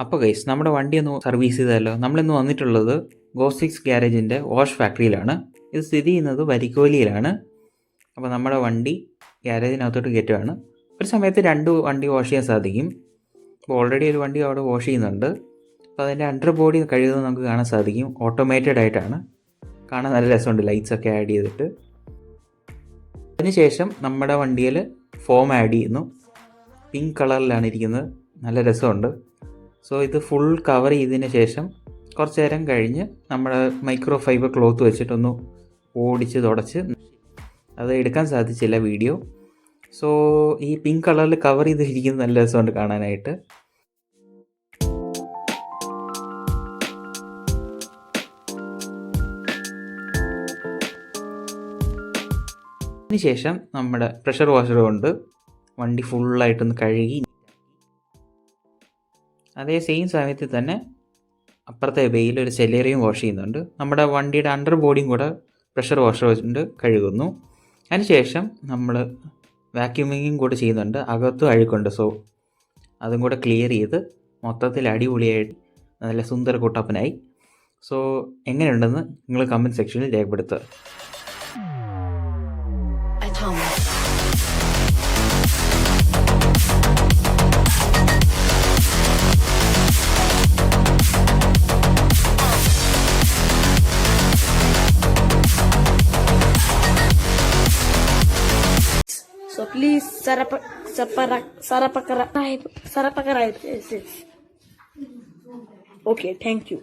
അപ്പോൾ ഗൈസ് നമ്മുടെ വണ്ടി ഒന്ന് സർവീസ് ചെയ്തല്ലോ. നമ്മളിന്ന് വന്നിട്ടുള്ളത് ഗോസിക്സ് ഗ്യാരേജിൻ്റെ വാഷ് ഫാക്ടറിയിലാണ്. ഇത് സ്ഥിതി ചെയ്യുന്നത് വരിക്കോലിയിലാണ്. അപ്പോൾ നമ്മുടെ വണ്ടി ഗ്യാരേജിനകത്തോട്ട് കയറ്റുകയാണ്. ഒരു സമയത്ത് 2 വണ്ടി വാഷ് ചെയ്യാൻ സാധിക്കും. അപ്പോൾ ഓൾറെഡി ഒരു വണ്ടി അവിടെ വാഷ് ചെയ്യുന്നുണ്ട്. അപ്പോൾ അതിൻ്റെ അണ്ടർ ബോഡി കഴുകുന്നത് നമുക്ക് കാണാൻ സാധിക്കും. ഓട്ടോമേറ്റഡ് ആയിട്ടാണ്. കാണാൻ നല്ല രസമുണ്ട്, ലൈറ്റ്സ് ഒക്കെ ആഡ് ചെയ്തിട്ട്. അതിനുശേഷം നമ്മുടെ വണ്ടിയിൽ ഫോം ആഡ് ചെയ്യുന്നു. പിങ്ക് കളറിലാണ് ഇരിക്കുന്നത്, നല്ല രസമുണ്ട്. സോ ഇത് ഫുൾ കവർ ചെയ്തതിന് ശേഷം കുറച്ച് നേരം കഴിഞ്ഞ് നമ്മുടെ മൈക്രോ ഫൈബർ ക്ലോത്ത് വെച്ചിട്ടൊന്ന് ഓടിച്ച് തുടച്ച്, അത് എടുക്കാൻ സാധിച്ചില്ല വീഡിയോ. സോ ഈ പിങ്ക് കളറിൽ കവർ ചെയ്തിരിക്കുന്നത് നല്ല രസമുണ്ട് കാണാനായിട്ട്. അതിനുശേഷം നമ്മുടെ പ്രഷർ വാഷർ കൊണ്ട് വണ്ടി ഫുള്ളായിട്ടൊന്ന് കഴുകി, അതേ സെയിം സമയത്ത് തന്നെ അപ്പുറത്തെ ബേയിൽ ഒരു സെലേറിയും വാഷ് ചെയ്യുന്നുണ്ട്. നമ്മുടെ വണ്ടിയുടെ അണ്ടർ ബോഡിയും കൂടെ പ്രഷർ വാഷർ കൊണ്ട് കഴുകുന്നു. അതിനുശേഷം നമ്മൾ വാക്യൂമിങ്ങും കൂടെ ചെയ്യുന്നുണ്ട്. അകത്തും അഴുക്കുണ്ട്. സോ അതും കൂടെ ക്ലിയർ ചെയ്ത് മൊത്തത്തിൽ അടിപൊളിയായിട്ട് നല്ല സുന്ദര കുട്ടപ്പനായി. സോ എങ്ങനെയുണ്ടെന്ന് നിങ്ങൾ കമൻറ്റ് സെക്ഷനിൽ രേഖപ്പെടുത്തുക. So please subscribe. Okay, thank you.